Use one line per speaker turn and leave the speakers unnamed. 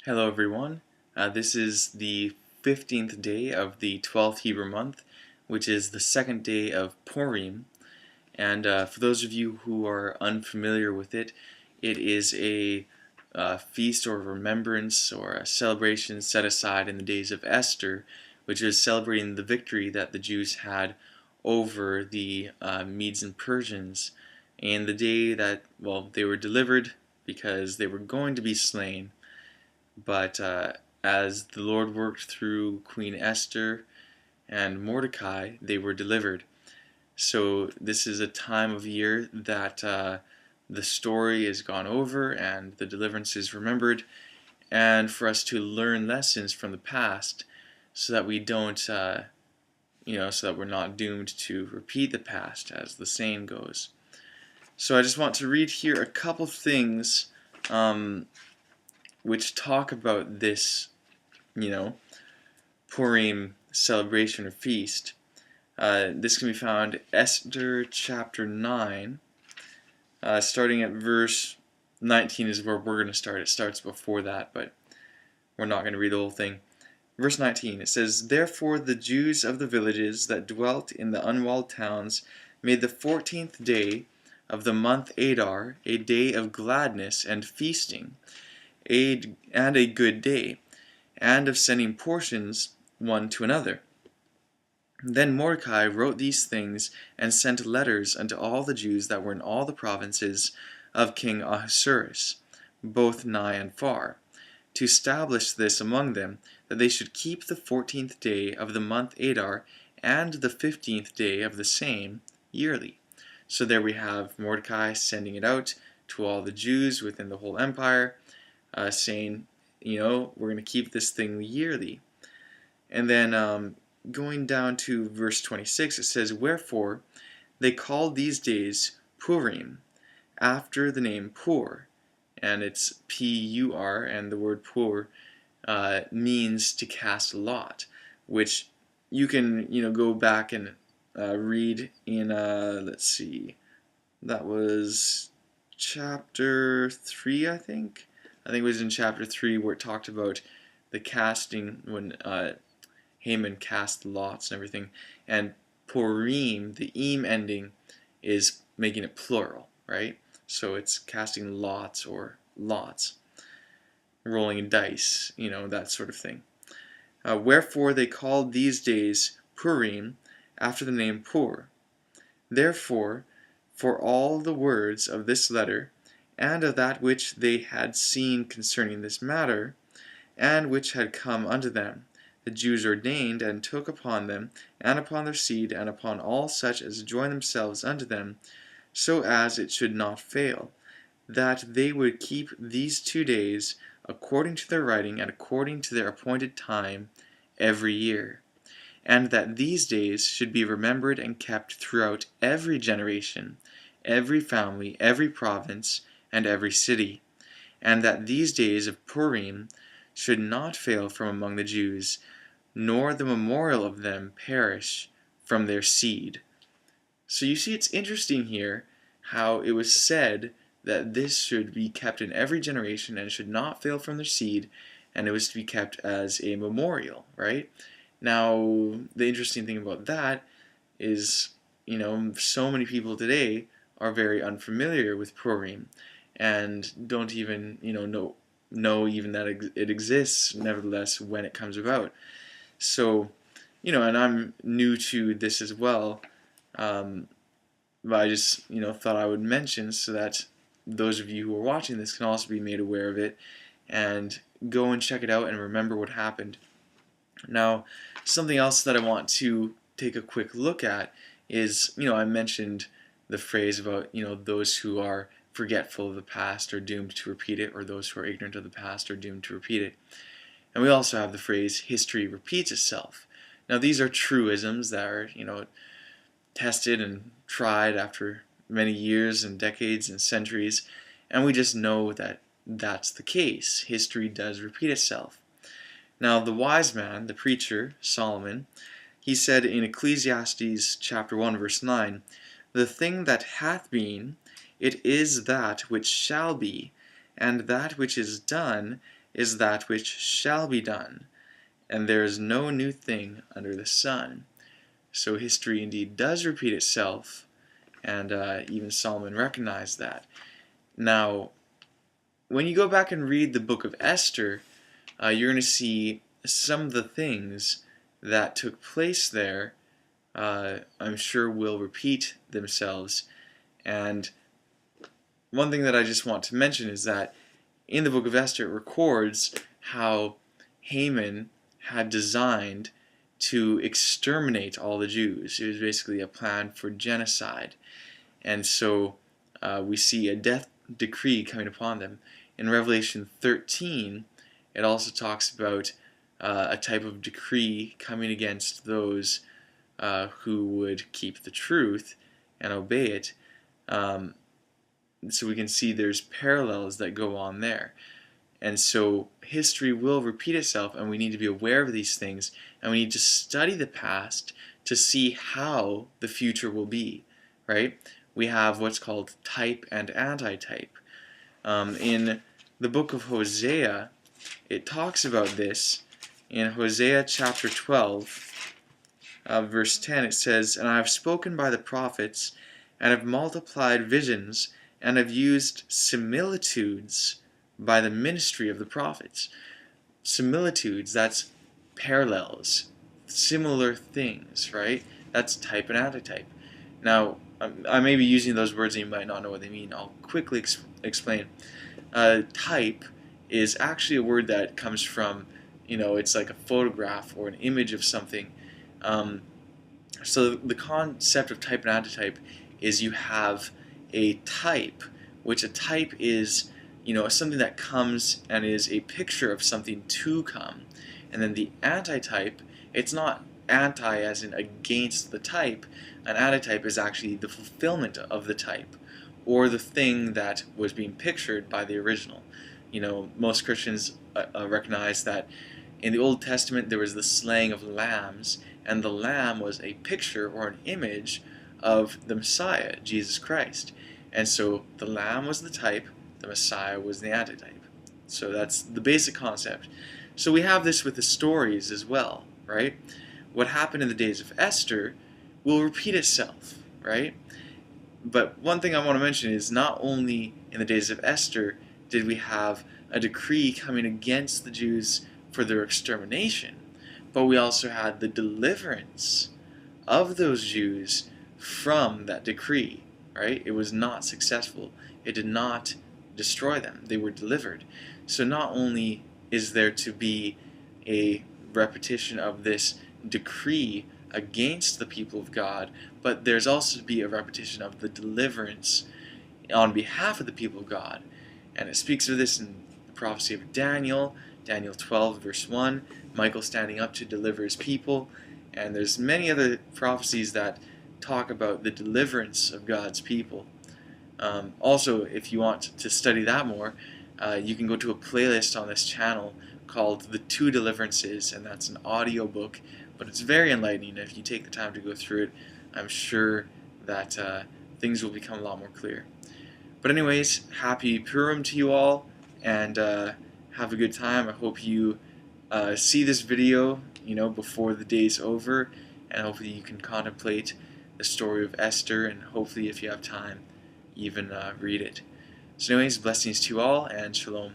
Hello everyone. This is the 15th day of the 12th Hebrew month, which is the second day of Purim. And for those of you who are unfamiliar with it, it is a feast or remembrance or a celebration set aside in the days of Esther, which is celebrating the victory that the Jews had over the Medes and Persians, and the day that, well, they were delivered because they were going to be slain. But as the Lord worked through Queen Esther and Mordecai, they were delivered. So this is a time of year that the story is gone over and the deliverance is remembered, and for us to learn lessons from the past so that we don't, so that we're not doomed to repeat the past, as the saying goes. So I just want to read here a couple things which talk about this, Purim celebration or feast. This can be found Esther chapter 9, starting at verse 19 is where we're going to start. It starts before that, but we're not going to read the whole thing. Verse 19, it says, "Therefore the Jews of the villages that dwelt in the unwalled towns made the 14th day of the month Adar a day of gladness and feasting, and a good day, and of sending portions one to another. Then Mordecai wrote these things, and sent letters unto all the Jews that were in all the provinces of King Ahasuerus, both nigh and far, to establish this among them, that they should keep the 14th day of the month Adar, and the 15th day of the same, yearly." So there we have Mordecai sending it out to all the Jews within the whole empire, saying, we're going to keep this thing yearly. And then going down to verse 26, it says, "Wherefore they called these days Purim, after the name Pur," and it's P-U-R, and the word Pur means to cast a lot, which you can, go back and read in, let's see, that was chapter 3, I think. It was in chapter 3 where it talked about the casting, when Haman cast lots and everything. And Purim, the im ending, is making it plural, right? So it's casting lots or lots, rolling dice, that sort of thing. "Wherefore they called these days Purim, after the name Pur. Therefore, for all the words of this letter, and of that which they had seen concerning this matter, and which had come unto them, the Jews ordained and took upon them, and upon their seed, and upon all such as join themselves unto them, so as it should not fail, that they would keep these 2 days, according to their writing, and according to their appointed time, every year. And that these days should be remembered and kept throughout every generation, every family, every province, and every city. And that these days of Purim should not fail from among the Jews, nor the memorial of them perish from their seed." So you see, it's interesting here how it was said that this should be kept in every generation and should not fail from their seed, and it was to be kept as a memorial, right? Now, the interesting thing about that is, so many people today are very unfamiliar with Purim and don't even, know even that it exists, nevertheless, when it comes about. So, and I'm new to this as well, but I just, thought I would mention so that those of you who are watching this can also be made aware of it and go and check it out and remember what happened. Now, something else that I want to take a quick look at is, I mentioned the phrase about, those who are forgetful of the past are doomed to repeat it, or those who are ignorant of the past are doomed to repeat it. And we also have the phrase, history repeats itself. Now, these are truisms that are, tested and tried after many years and decades and centuries, and we just know that that's the case. History does repeat itself. Now, the wise man, the preacher, Solomon, he said in Ecclesiastes chapter 1, verse 9, "The thing that hath been, it is that which shall be, and that which is done, is that which shall be done, and there is no new thing under the sun. So history indeed does repeat itself, and even Solomon recognized that. Now, when you go back and read the book of Esther, you're going to see some of the things that took place there, I'm sure will repeat themselves. And one thing that I just want to mention is that in the book of Esther it records how Haman had designed to exterminate all the Jews. It was basically a plan for genocide. And so we see a death decree coming upon them. In Revelation 13, it also talks about a type of decree coming against those who would keep the truth and obey it. So we can see there's parallels that go on there. And so history will repeat itself, and we need to be aware of these things, and we need to study the past to see how the future will be, right? We have what's called type and antitype. In the book of Hosea, it talks about this. In Hosea chapter 12, verse 10, it says, "And I have spoken by the prophets, and have multiplied visions, and have used similitudes by the ministry of the prophets." Similitudes, that's parallels, similar things, right? That's type and antitype. Now, I may be using those words and you might not know what they mean. I'll quickly explain. Type is actually a word that comes from, it's like a photograph or an image of something. So the concept of type and antitype is you have a type, which a type is, something that comes and is a picture of something to come. And then the antitype, it's not anti as in against the type. An antitype is actually the fulfillment of the type, or the thing that was being pictured by the original. Most Christians recognize that in the Old Testament there was the slaying of lambs, and the lamb was a picture or an image of the Messiah, Jesus Christ. And so the lamb was the type, the Messiah was the antitype. So that's the basic concept. So we have this with the stories as well, right? What happened in the days of Esther will repeat itself, right? But one thing I want to mention is not only in the days of Esther did we have a decree coming against the Jews for their extermination, but we also had the deliverance of those Jews from that decree, right? It was not successful. It did not destroy them. They were delivered. So not only is there to be a repetition of this decree against the people of God, but there's also to be a repetition of the deliverance on behalf of the people of God. And it speaks of this in the prophecy of Daniel 12 verse 1, Michael standing up to deliver his people, and there's many other prophecies that talk about the deliverance of God's people. Also, if you want to study that more, you can go to a playlist on this channel called The Two Deliverances, and that's an audio book, but it's very enlightening. If you take the time to go through it, I'm sure that things will become a lot more clear. But anyways, happy Purim to you all, and have a good time. I hope you see this video, before the day's over, and hopefully you can contemplate the story of Esther, and hopefully if you have time, even read it. So anyways, blessings to you all, and shalom.